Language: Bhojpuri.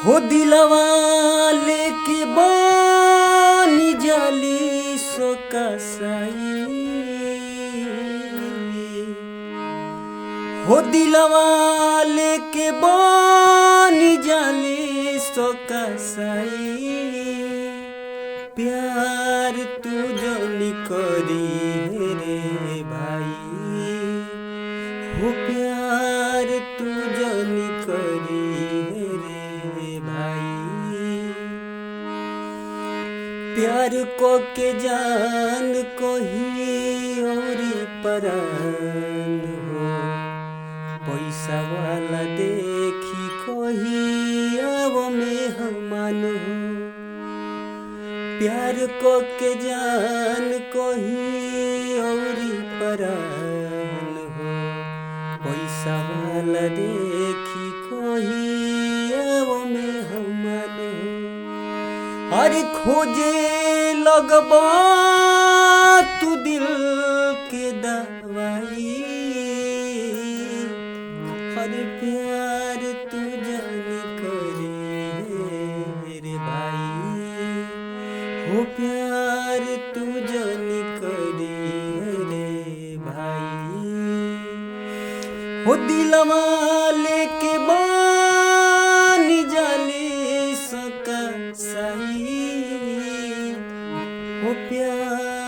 हो दिलवा लेके बानी जाली सो कसाई। हो दिलवा लेके बानी जाली सो कसाई। प्यार तू जनी करी रे भाई, हो प्यार तू जनी करी रे भाई। प्यार को के जान को ही और परान हो, पैसा वाला देखी कोही अब मेहमान हो। प्यार को के जान को ही और परान हो, पैसा वाला देखी कोही अब मेहमान हो। अरे खोजे लगबा तू दिल के दवाई, हर प्यार तू जानी करे रे भाई, हो प्यार तू जानी करे रे भाई। हो दिलवा लेके बानी जाली सका सही, हो प्यार